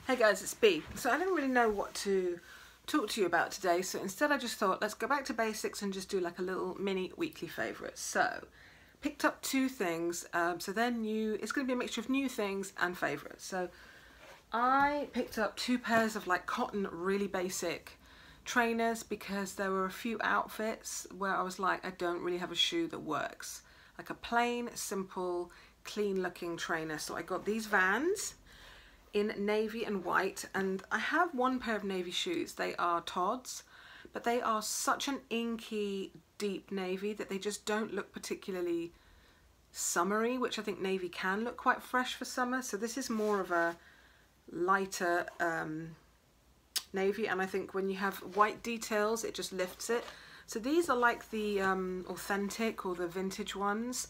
Hey guys, it's B. So I didn't really know what to talk to you about today, so instead I just thought let's go back to basics and just do like a little mini weekly favourites. So picked up two things, so they're new. It's going to be a mixture of new things and favourites. So I picked up two pairs of like cotton really basic trainers because there were a few outfits where I was like, I don't really have a shoe that works. Like a plain, simple, clean looking trainer. So I got these Vans in navy and white, and I have one pair of navy shoes. They are Tod's, but they are such an inky deep navy that they just don't look particularly summery, which I think navy can look quite fresh for summer. So this is more of a lighter navy, and I think when you have white details it just lifts it. So these are like the authentic or the vintage ones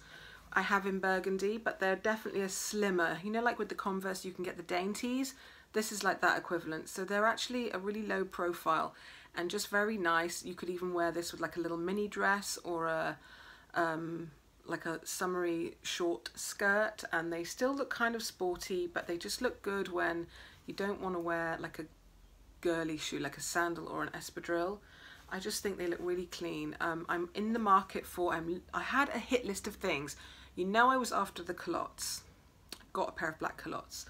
I have in burgundy, but they're definitely a slimmer, you know, like with the Converse you can get the dainties. This is like that equivalent. So they're actually a really low profile and just very nice. You could even wear this with like a little mini dress or a like a summery short skirt, and they still look kind of sporty, but they just look good when you don't want to wear like a girly shoe like a sandal or an espadrille. I just think they look really clean. I'm in the market for, I had a hit list of things. You know, I was after the culottes. Got a pair of black culottes.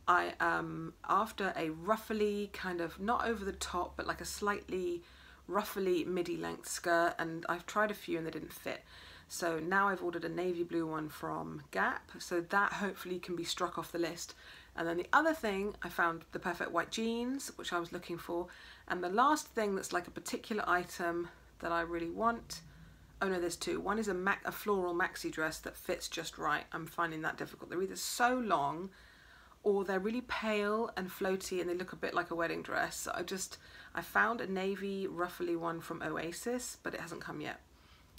I am after a ruffly kind of, not over the top, but like a slightly ruffly midi length skirt, and I've tried a few and they didn't fit. So now I've ordered a navy blue one from Gap, so that hopefully can be struck off the list. And then the other thing, I found the perfect white jeans, which I was looking for. And the last thing that's like a particular item that I really want, oh no, there's two. One is a floral maxi dress that fits just right. I'm finding that difficult. They're either so long or they're really pale and floaty and they look a bit like a wedding dress. So I found a navy ruffly one from Oasis, but it hasn't come yet.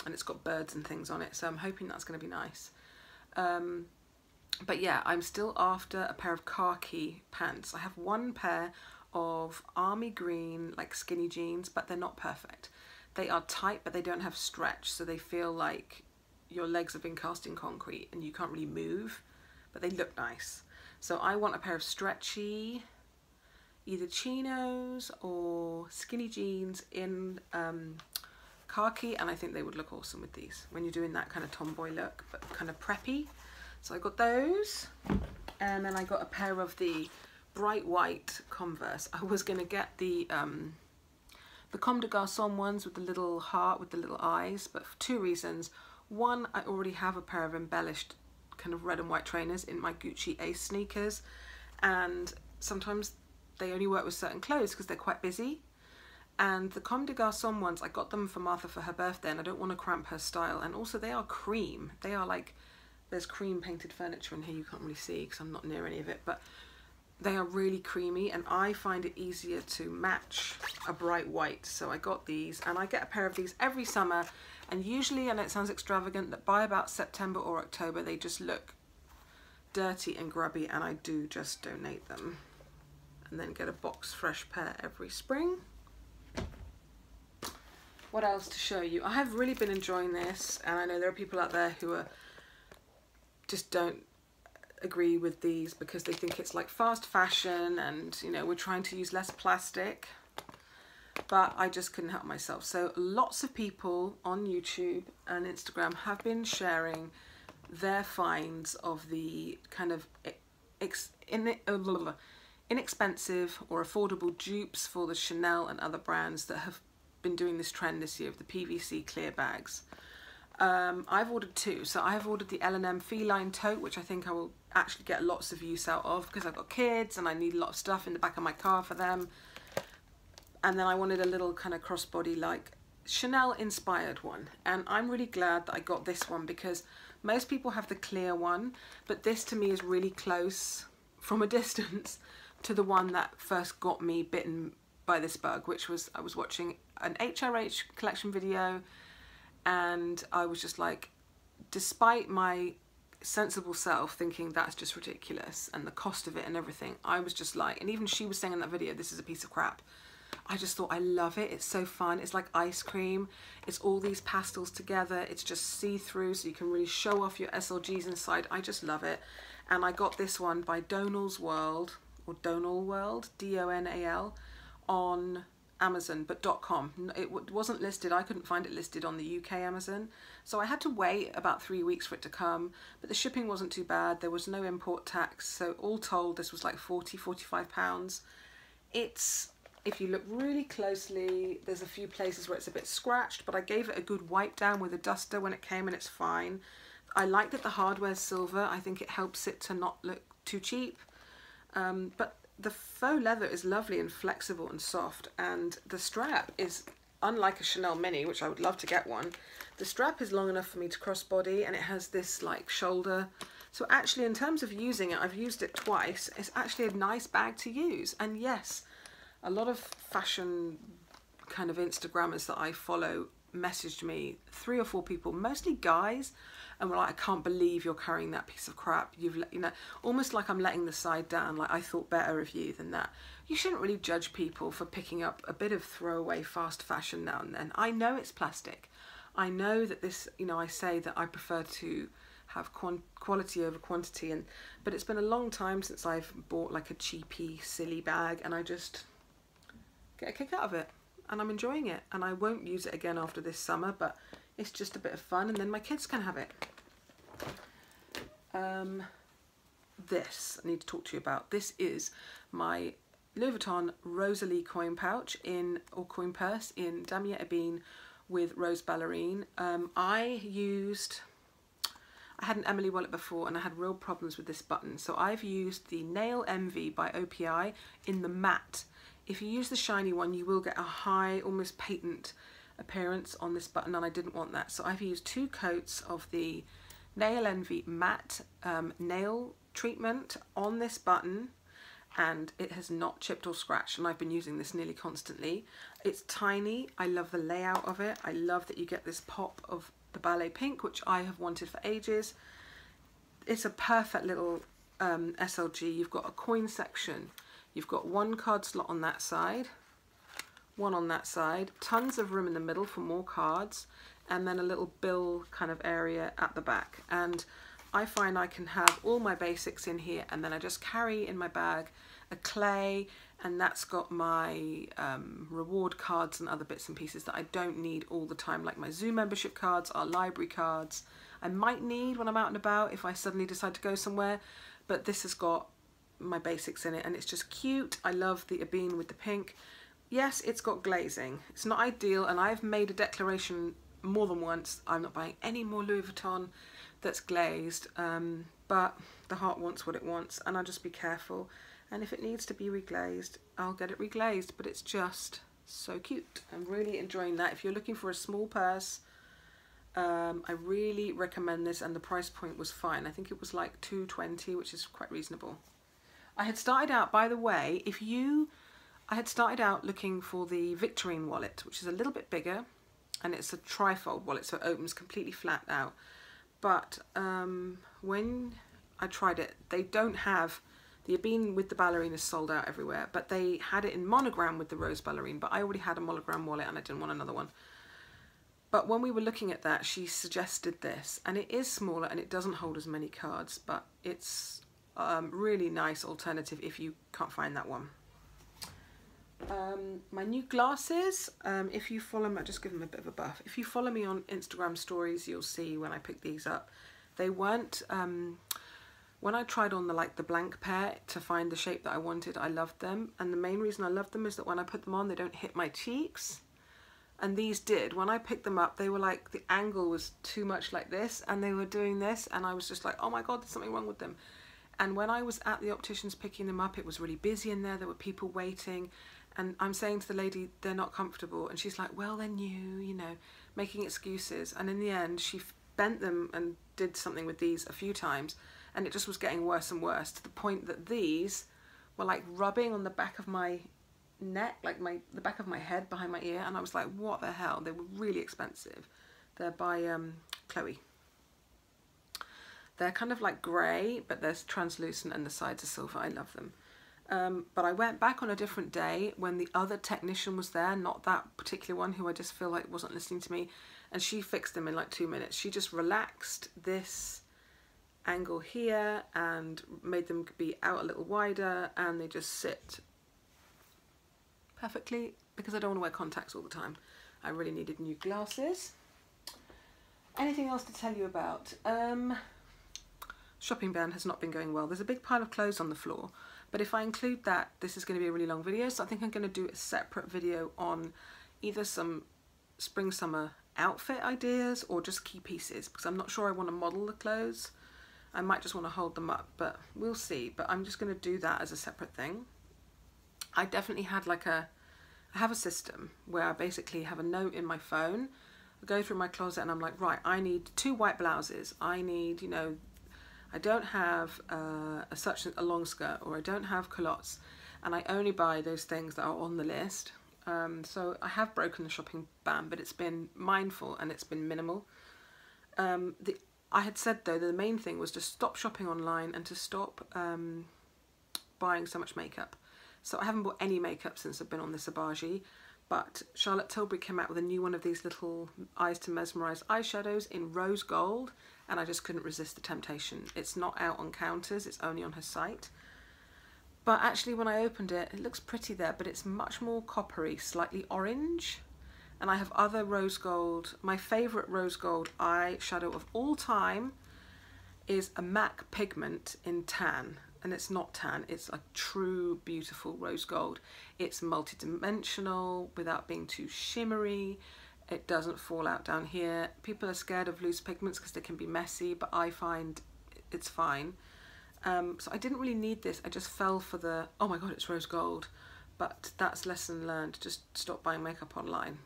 And it's got birds and things on it, so I'm hoping that's going to be nice. But yeah, I'm still after a pair of khaki pants. I have one pair of army green, like skinny jeans, but they're not perfect. They are tight, but they don't have stretch, so they feel like your legs have been cast in concrete and you can't really move, but they look nice. So I want a pair of stretchy, either chinos or skinny jeans in khaki, and I think they would look awesome with these when you're doing that kind of tomboy look, but kind of preppy. So I got those, and then I got a pair of the bright white Converse. I was going to get the Comme des Garçons ones with the little heart with the little eyes, but for two reasons. One, I already have a pair of embellished kind of red and white trainers in my Gucci Ace sneakers, and sometimes they only work with certain clothes because they're quite busy. And the Comme des Garçons ones, I got them for Martha for her birthday, and I don't want to cramp her style. And also they are cream. They are like, there's cream painted furniture in here you can't really see because I'm not near any of it, but they are really creamy, and I find it easier to match a bright white. So I got these, and I get a pair of these every summer, and usually, and it sounds extravagant, that by about September or October they just look dirty and grubby, and I do just donate them and then get a box fresh pair every spring. What else to show you? I have really been enjoying this, and I know there are people out there who are just don't agree with these because they think it's like fast fashion and, you know, we're trying to use less plastic, but I just couldn't help myself. So lots of people on YouTube and Instagram have been sharing their finds of the kind of inexpensive or affordable dupes for the Chanel and other brands that have been doing this trend this year of the PVC clear bags. I've ordered two. So I've ordered the L&M Feline Tote, which I think I will actually get lots of use out of because I've got kids and I need a lot of stuff in the back of my car for them. And then I wanted a little kind of crossbody like Chanel inspired one, and I'm really glad that I got this one because most people have the clear one, but this to me is really close from a distance to the one that first got me bitten by this bug, which was, I was watching an HRH collection video, and I was just like, despite my sensible self thinking that's just ridiculous and the cost of it and everything, I was just like, and even she was saying in that video, this is a piece of crap. I just thought, I love it. It's so fun. It's like ice cream. It's all these pastels together. It's just see-through, so you can really show off your SLGs inside. I just love it. And I got this one by Donal's World, or Donal World, DONAL, on Amazon, but .com. It wasn't listed. I couldn't find it listed on the UK Amazon, so I had to wait about 3 weeks for it to come, but the shipping wasn't too bad. There was no import tax, so all told this was like £45. It's, if you look really closely, there's a few places where it's a bit scratched, but I gave it a good wipe down with a duster when it came and it's fine. I like that the hardware's silver. I think it helps it to not look too cheap, but the faux leather is lovely and flexible and soft, and the strap is, unlike a Chanel Mini, which I would love to get one, the strap is long enough for me to crossbody, and it has this like shoulder. So actually, in terms of using it, I've used it twice. It's actually a nice bag to use. And yes, a lot of fashion kind of Instagrammers that I follow messaged me, 3 or 4 people, mostly guys, and were like, I can't believe you're carrying that piece of crap. You've, you know, almost like I'm letting the side down, like I thought better of you than that. You shouldn't really judge people for picking up a bit of throwaway fast fashion now and then. I know it's plastic. I know that this, you know, I say that I prefer to have quality over quantity, but it's been a long time since I've bought like a cheapy, silly bag, and I just get a kick out of it. And I'm enjoying it, and I won't use it again after this summer, but it's just a bit of fun, and then my kids can have it. This I need to talk to you about. This is my Louis Vuitton Rosalie coin pouch or coin purse in Damier Ebene with rose ballerine. I had an Emily wallet before, and I had real problems with this button, so I've used the Nail Envy by OPI in the matte. If you use the shiny one, you will get a high, almost patent appearance on this button, and I didn't want that. So I've used 2 coats of the Nail Envy matte nail treatment on this button, and it has not chipped or scratched, and I've been using this nearly constantly. It's tiny. I love the layout of it. I love that you get this pop of the ballet pink, which I have wanted for ages. It's a perfect little SLG. You've got a coin section. You've got 1 card slot on that side, 1 on that side, tons of room in the middle for more cards, and then a little bill kind of area at the back. And I find I can have all my basics in here, and then I just carry in my bag a clay, and that's got my reward cards and other bits and pieces that I don't need all the time, like my Zoo membership cards, our library cards. I might need when I'm out and about if I suddenly decide to go somewhere, but this has got my basics in it, and it's just cute. I love the Ebene with the pink. Yes, it's got glazing. It's not ideal, and I've made a declaration more than once. I'm not buying any more Louis Vuitton that's glazed, but the heart wants what it wants, and I'll just be careful. And if it needs to be reglazed, I'll get it reglazed, but it's just so cute. I'm really enjoying that. If you're looking for a small purse, I really recommend this, and the price point was fine. I think it was like $2.20, which is quite reasonable. I had started out, by the way, I had started out looking for the Victorine wallet, which is a little bit bigger, and it's a trifold wallet, so it opens completely flat out. But when I tried it, they don't have, the Ebene with the ballerine is sold out everywhere, but they had it in monogram with the rose ballerine, but I already had a monogram wallet and I didn't want another one. But when we were looking at that, she suggested this, and it is smaller and it doesn't hold as many cards, but it's really nice alternative if you can't find that one. My new glasses, if you follow me, I'll just give them a bit of a buff. If you follow me on Instagram stories, you'll see when I picked these up. They weren't, when I tried on the blank pair to find the shape that I wanted, I loved them. And the main reason I loved them is that when I put them on, they don't hit my cheeks. And these did. When I picked them up, they were like, the angle was too much like this, and they were doing this, and I was just like, oh my God, there's something wrong with them. And when I was at the optician's picking them up, it was really busy in there. There were people waiting. And I'm saying to the lady, they're not comfortable. And she's like, well, they're new, you know, making excuses. And in the end, she bent them and did something with these a few times. And it just was getting worse and worse, to the point that these were like rubbing on the back of my neck, like the back of my head behind my ear. And I was like, what the hell? They were really expensive. They're by Chloe. They're kind of like grey, but they're translucent and the sides are silver. I love them. But I went back on a different day when the other technician was there, not that particular one who I just feel like wasn't listening to me, and she fixed them in like 2 minutes. She just relaxed this angle here and made them be out a little wider, and they just sit perfectly because I don't want to wear contacts all the time. I really needed new glasses. Anything else to tell you about? Shopping ban has not been going well. There's a big pile of clothes on the floor, but if I include that, this is going to be a really long video, so I think I'm going to do a separate video on either some spring summer outfit ideas or just key pieces, because I'm not sure I want to model the clothes. I might just want to hold them up, but we'll see. But I'm just going to do that as a separate thing. I definitely had I have a system where I basically have a note in my phone. I go through my closet and I'm like, right, I need 2 white blouses. I need, you know, I don't have such a long skirt, or I don't have culottes, and I only buy those things that are on the list. So I have broken the shopping ban, but it's been mindful and it's been minimal. I had said though that the main thing was to stop shopping online and to stop buying so much makeup. So I haven't bought any makeup since I've been on this Abaji, but Charlotte Tilbury came out with a new one of these little Eyes to Mesmerise eyeshadows in rose gold, and I just couldn't resist the temptation. It's not out on counters, it's only on her site. But actually when I opened it, it looks pretty there, but it's much more coppery, slightly orange. And I have other rose gold. My favourite rose gold eyeshadow of all time is a MAC pigment in tan. And it's not tan, it's a true beautiful rose gold. It's multi-dimensional without being too shimmery. It doesn't fall out down here. People are scared of loose pigments because they can be messy, but I find it's fine. So I didn't really need this. I just fell for the, oh my god, it's rose gold. But that's lesson learned, just stop buying makeup online.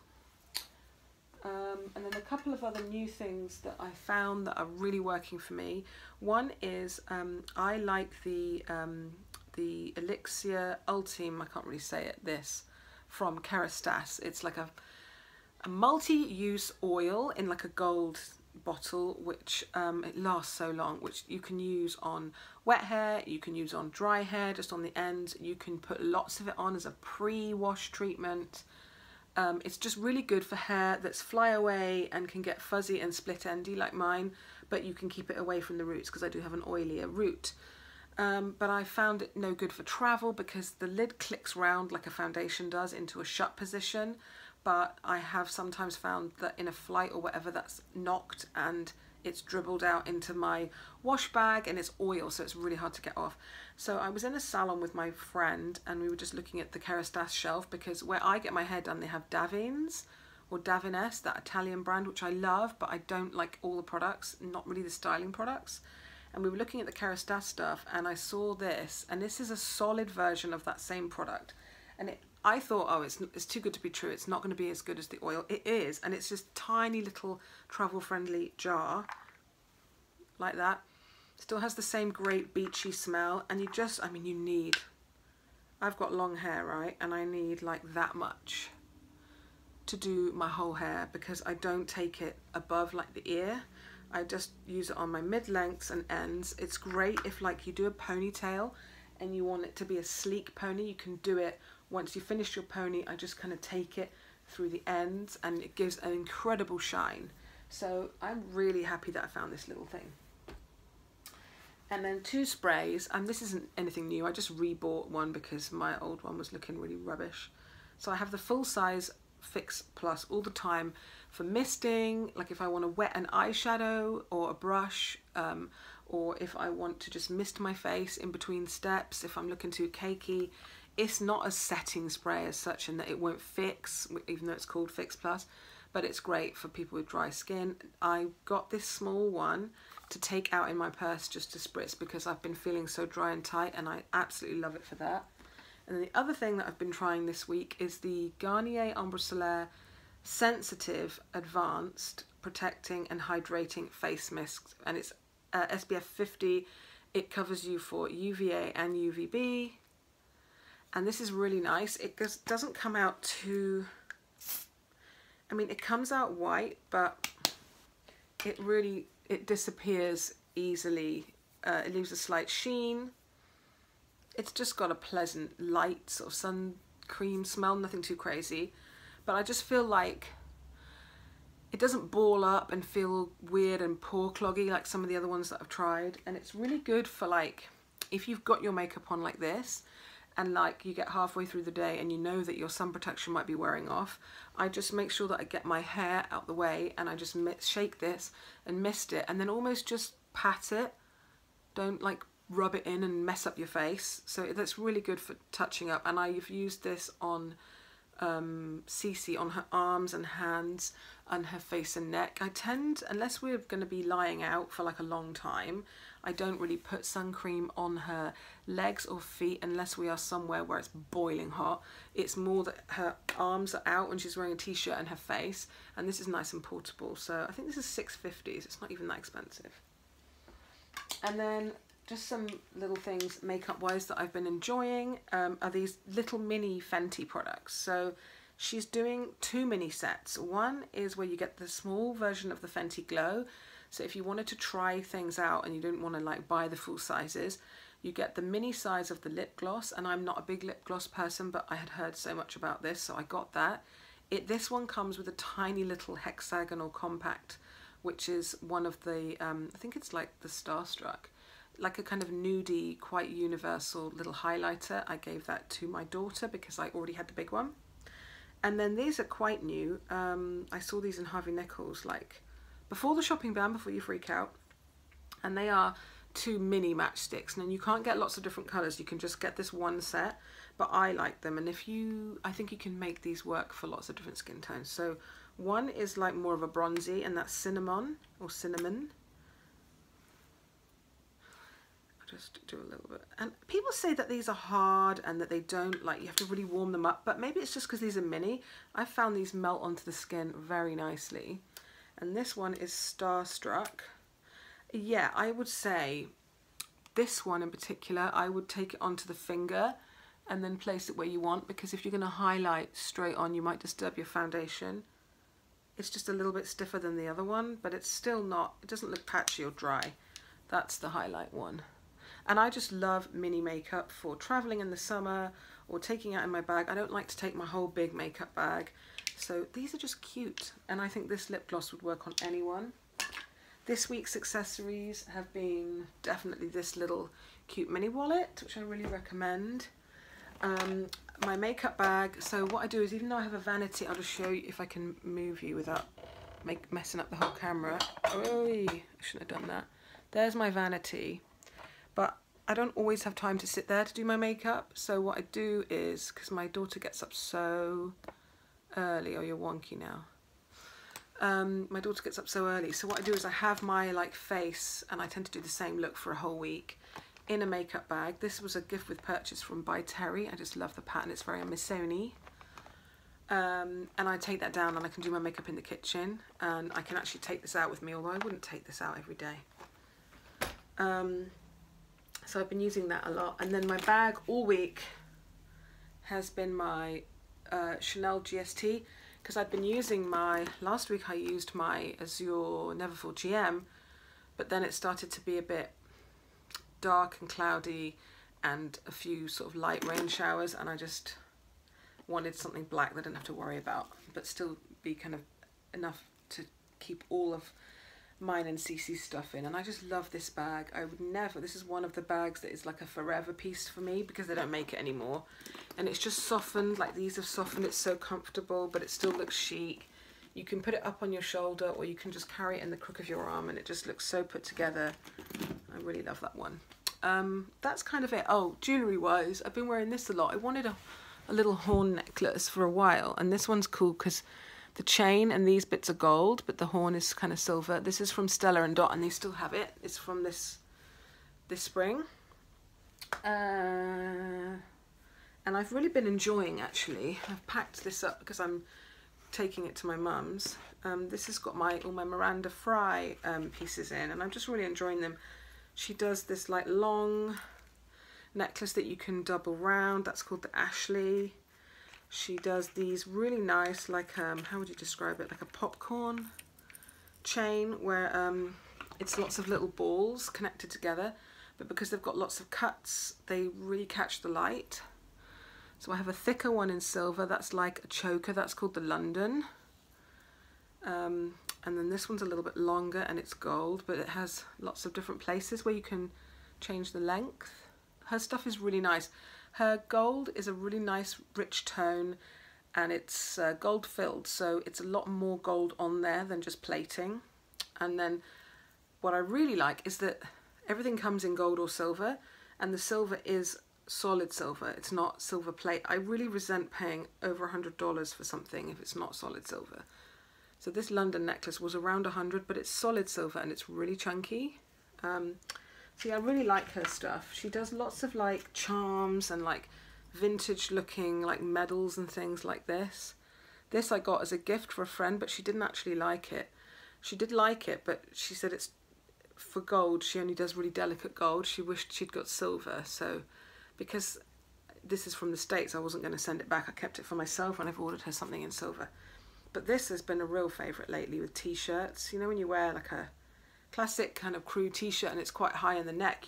And then a couple of other new things that I found that are really working for me. One is I like the Elixir Ultime, I can't really say it, this, from Kerastase. It's like a multi-use oil in like a gold bottle, which it lasts so long, which you can use on wet hair, you can use on dry hair, just on the ends. You can put lots of it on as a pre-wash treatment. It's just really good for hair that's flyaway and can get fuzzy and split endy like mine, but you can keep it away from the roots because I do have an oilier root. But I found it no good for travel because the lid clicks round like a foundation does into a shut position, but I have sometimes found that in a flight or whatever that's knocked and it's dribbled out into my wash bag, and it's oil, so it's really hard to get off. So I was in a salon with my friend and we were just looking at the Kerastase shelf, because where I get my hair done they have Davines or Davines, that Italian brand, which I love, but I don't like all the products, not really the styling products. And we were looking at the Kerastase stuff and I saw this, and this is a solid version of that same product. And I thought, oh, it's too good to be true. It's not going to be as good as the oil. It is, and it's just tiny little travel-friendly jar, like that. Still has the same great beachy smell, and you just, I mean, you need, I've got long hair, right, and I need like that much to do my whole hair, because I don't take it above like the ear. I just use it on my mid-lengths and ends. It's great if like you do a ponytail and you want it to be a sleek pony, you can do it. Once you finish your pony, I just kind of take it through the ends and it gives an incredible shine. So I'm really happy that I found this little thing. And then 2 sprays, and this isn't anything new, I just rebought one because my old one was looking really rubbish. So I have the full size Fix Plus all the time for misting, like if I want to wet an eyeshadow or a brush, or if I want to just mist my face in between steps, if I'm looking too cakey. It's not a setting spray as such, in that it won't fix, even though it's called Fix Plus, but it's great for people with dry skin. I got this small one to take out in my purse just to spritz because I've been feeling so dry and tight, and I absolutely love it for that. And then the other thing that I've been trying this week is the Garnier Ombre Solaire Sensitive Advanced Protecting and Hydrating Face Mist, and it's SPF 50. It covers you for UVA and UVB. And this is really nice. It doesn't come out too, I mean, it comes out white, but it disappears easily. It leaves a slight sheen. It's just got a pleasant light sort of sun cream smell, nothing too crazy. But I just feel like it doesn't ball up and feel weird and pore cloggy like some of the other ones that I've tried. And it's really good for like, if you've got your makeup on like this and like you get halfway through the day and you know that your sun protection might be wearing off, I just make sure that I get my hair out the way and I just shake this and mist it and then almost just pat it. Don't like rub it in and mess up your face. So that's really good for touching up. And I've used this on Cece, on her arms and hands and her face and neck. I tend, unless we're going to be lying out for like a long time, I don't really put sun cream on her legs or feet unless we are somewhere where it's boiling hot. It's more that her arms are out when she's wearing a t-shirt and her face, and this is nice and portable. So I think this is $6.50, so it's not even that expensive. And then just some little things makeup wise that I've been enjoying are these little mini Fenty products. So she's doing 2 mini sets. One is where you get the small version of the Fenty Glow. So if you wanted to try things out and you didn't want to like buy the full sizes, you get the mini size of the lip gloss. And I'm not a big lip gloss person, but I had heard so much about this, so I got that. This one comes with a tiny little hexagonal compact, which is one of the, I think it's like the Starstruck, like a kind of nudie, quite universal little highlighter. I gave that to my daughter because I already had the big one. And then these are quite new. I saw these in Harvey Nichols, like before the shopping ban, before you freak out. And they are 2 mini matchsticks. And you can't get lots of different colours. You can just get this one set, but I like them. And I think you can make these work for lots of different skin tones. So one is like more of a bronzy, and that's cinnamon or cinnamon. Just do a little bit. And people say that these are hard and that they don't, like, you have to really warm them up, but maybe it's just because these are mini. I found these melt onto the skin very nicely. And this one is Starstruck. Yeah, I would say this one in particular, I would take it onto the finger and then place it where you want, because if you're going to highlight straight on, you might disturb your foundation. It's just a little bit stiffer than the other one, but it's still not, it doesn't look patchy or dry. That's the highlight one. And I just love mini makeup for traveling in the summer or taking out in my bag. I don't like to take my whole big makeup bag. So these are just cute. And I think this lip gloss would work on anyone. This week's accessories have been definitely this little cute mini wallet, which I really recommend. My makeup bag. So what I do is, even though I have a vanity, I'll just show you if I can move you without messing up the whole camera. Oh, I shouldn't have done that. There's my vanity. But I don't always have time to sit there to do my makeup. So what I do is, because my daughter gets up so early, oh, you're wonky now. My daughter gets up so early. So what I do is I have my like face, and I tend to do the same look for a whole week, in a makeup bag. This was a gift with purchase from By Terry. I just love the pattern. It's very Missoni. And I take that down and I can do my makeup in the kitchen. And I can actually take this out with me, although I wouldn't take this out every day. So I've been using that a lot. And then my bag all week has been my Chanel GST, because I've been using last week I used my Azure Neverfull GM, but then it started to be a bit dark and cloudy and a few sort of light rain showers, and I just wanted something black that I didn't have to worry about, but still be kind of enough to keep all of mine and Cece's stuff in. And I just love this bag. I would never, this is one of the bags that is like a forever piece for me, because they don't make it anymore. And it's just softened, like these have softened. It's so comfortable, but it still looks chic. You can put it up on your shoulder, or you can just carry it in the crook of your arm, and it just looks so put together. I really love that one. That's kind of it. Oh, jewellery wise, I've been wearing this a lot. I wanted a little horn necklace for a while, and this one's cool because the chain and these bits are gold, but the horn is kind of silver. This is from Stella & Dot, and they still have it. It's from this spring. And I've really been enjoying, actually. I've packed this up because I'm taking it to my mum's. This has got all my Miranda Fry pieces in, and I'm just really enjoying them. She does this like long necklace that you can double round. That's called the Ashley. She does these really nice, like, how would you describe it? Like a popcorn chain where it's lots of little balls connected together, but because they've got lots of cuts, they really catch the light. So I have a thicker one in silver. That's like a choker. That's called the London. And then this one's a little bit longer and it's gold, but it has lots of different places where you can change the length. Her stuff is really nice. Her gold is a really nice rich tone, and it's gold filled, so it's a lot more gold on there than just plating. And then what I really like is that everything comes in gold or silver, and the silver is solid silver. It's not silver plate. I really resent paying over $100 for something if it's not solid silver. So this London necklace was around 100, but it's solid silver and it's really chunky. See, I really like her stuff. She does lots of like charms and like vintage looking like medals and things like this. This I got as a gift for a friend, but she didn't actually like it. She did like it, but she said it's for gold. She only does really delicate gold. She wished she'd got silver. So because this is from the States, I wasn't going to send it back. I kept it for myself when I've ordered her something in silver. But this has been a real favourite lately with t-shirts. You know, when you wear like a classic kind of crew t-shirt and it's quite high in the neck,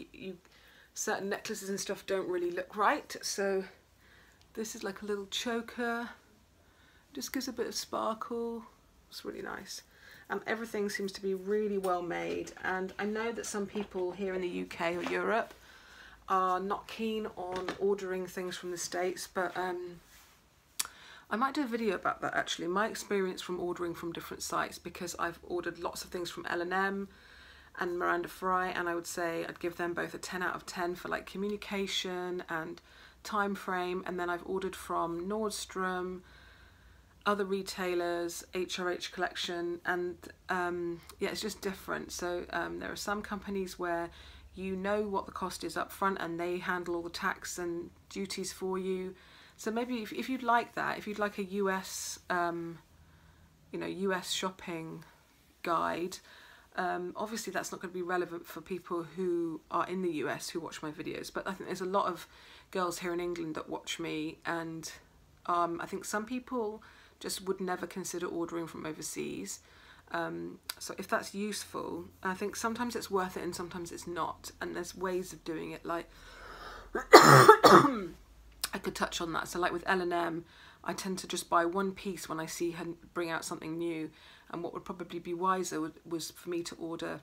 certain necklaces and stuff don't really look right. So this is like a little choker, just gives a bit of sparkle. It's really nice. Everything seems to be really well made, and I know that some people here in the UK or Europe are not keen on ordering things from the States, but I might do a video about that actually, my experience from ordering from different sites, because I've ordered lots of things from L&M and Miranda Fry, and I would say I'd give them both a 10 out of 10 for like communication and time frame. And then I've ordered from Nordstrom, other retailers, HRH Collection, and yeah, it's just different. So there are some companies where you know what the cost is up front and they handle all the tax and duties for you. So maybe if you'd like that, if you'd like a US, you know, US shopping guide, obviously that's not going to be relevant for people who are in the US who watch my videos, but I think there's a lot of girls here in England that watch me, and I think some people just would never consider ordering from overseas. So if that's useful, I think sometimes it's worth it and sometimes it's not, and there's ways of doing it. Like I could touch on that. So like with L&M, I tend to just buy one piece when I see her bring out something new, and what would probably be wiser was for me to order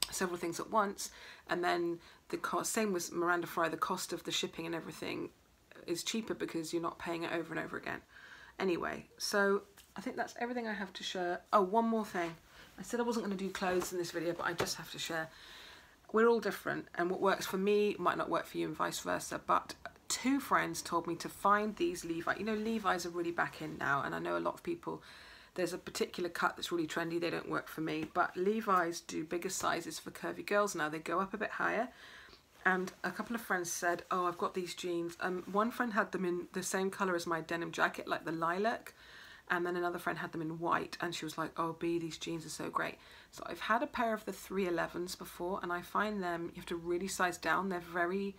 several things at once, and then the cost, same with Miranda Fry, the cost of the shipping and everything is cheaper because you're not paying it over and over again. Anyway, so I think that's everything I have to share. Oh, one more thing. I said I wasn't going to do clothes in this video, but I just have to share. We're all different, and what works for me might not work for you and vice versa, but two friends told me to find these Levi. You know, Levi's are really back in now, and I know a lot of people, there's a particular cut that's really trendy. They don't work for me, but Levi's do bigger sizes for curvy girls now. They go up a bit higher. And a couple of friends said, oh, I've got these jeans. One friend had them in the same colour as my denim jacket, like the lilac. And then another friend had them in white. And she was like, oh, B, these jeans are so great. So I've had a pair of the 311s before, and I find them, you have to really size down. They're very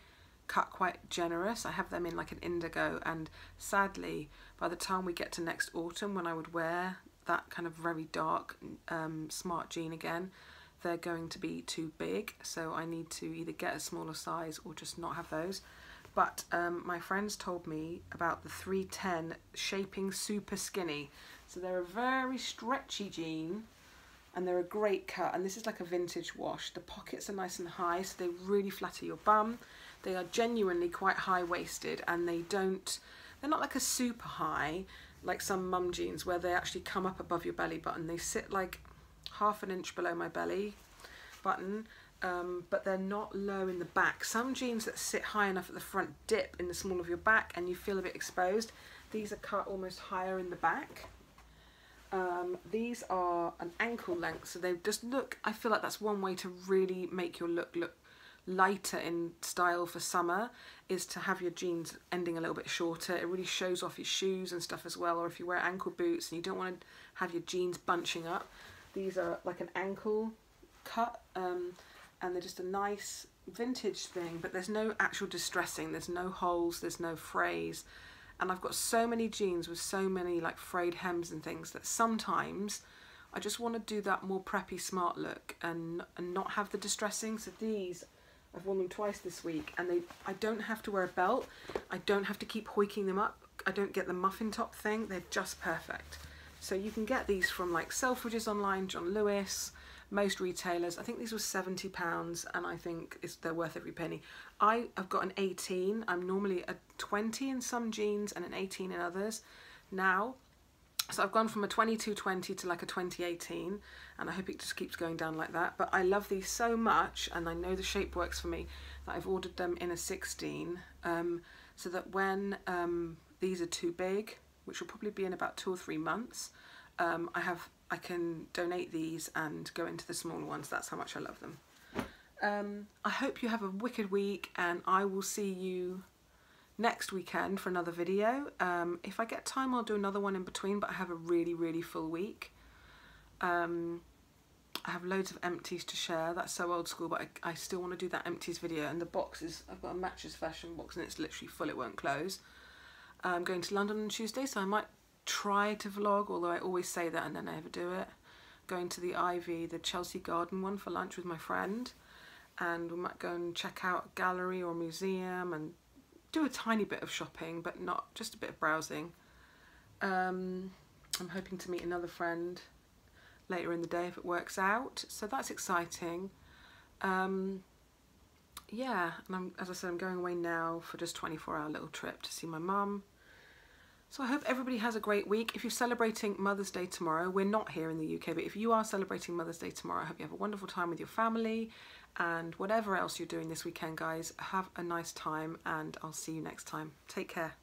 cut quite generous. I have them in like an indigo. And sadly, by the time we get to next autumn, when I would wear that kind of very dark smart jean again, they're going to be too big, so I need to either get a smaller size or just not have those. But my friends told me about the 310 Shaping Super Skinny. So they're a very stretchy jean, and they're a great cut, and this is like a vintage wash. The pockets are nice and high, so they really flatter your bum. They are genuinely quite high-waisted, and they're not like a super high, like some mum jeans where they actually come up above your belly button. They sit like half an inch below my belly button, but they're not low in the back. Some jeans that sit high enough at the front dip in the small of your back and you feel a bit exposed. These are cut almost higher in the back. These are an ankle length, so they just look, I feel like that's one way to really make your look lighter in style for summer, is to have your jeans ending a little bit shorter. It really shows off your shoes and stuff as well, or if you wear ankle boots and you don't want to have your jeans bunching up. These are like an ankle cut, and they're just a nice vintage thing, but there's no actual distressing, there's no holes, there's no frays. And I've got so many jeans with so many like frayed hems and things that sometimes I just want to do that more preppy smart look and not have the distressing. So these, I've worn them twice this week, and I don't have to wear a belt, I don't have to keep hoiking them up, I don't get the muffin top thing, they're just perfect. So you can get these from like Selfridges online, John Lewis, most retailers. I think these were £70 and I think they're worth every penny. I have got an 18. I'm normally a 20 in some jeans and an 18 in others now. So I've gone from a 22-20 to like a 20-18, and I hope it just keeps going down like that. But I love these so much, and I know the shape works for me, that I've ordered them in a 16, so that when these are too big, which will probably be in about 2 or 3 months, I can donate these and go into the smaller ones. That's how much I love them. I hope you have a wicked week, and I will see you next weekend for another video. If I get time, I'll do another one in between, but I have a really full week. I have loads of empties to share. That's so old school, but I still want to do that empties video. And the box is, I've got a Matches fashion box and it's literally full, it won't close. I'm going to London on Tuesday, so I might try to vlog, although I always say that and then I never do it. Going to the Ivy, the Chelsea Garden one, for lunch with my friend, and we might go and check out a gallery or a museum and do a tiny bit of shopping, but not just a bit of browsing. I'm hoping to meet another friend later in the day if it works out, so that's exciting. Yeah, and as I said, I'm going away now for just 24-hour little trip to see my mum. So I hope everybody has a great week. If you're celebrating Mother's Day tomorrow, we're not here in the UK, but if you are celebrating Mother's Day tomorrow, I hope you have a wonderful time with your family, and whatever else you're doing this weekend, guys, have a nice time, and I'll see you next time. Take care.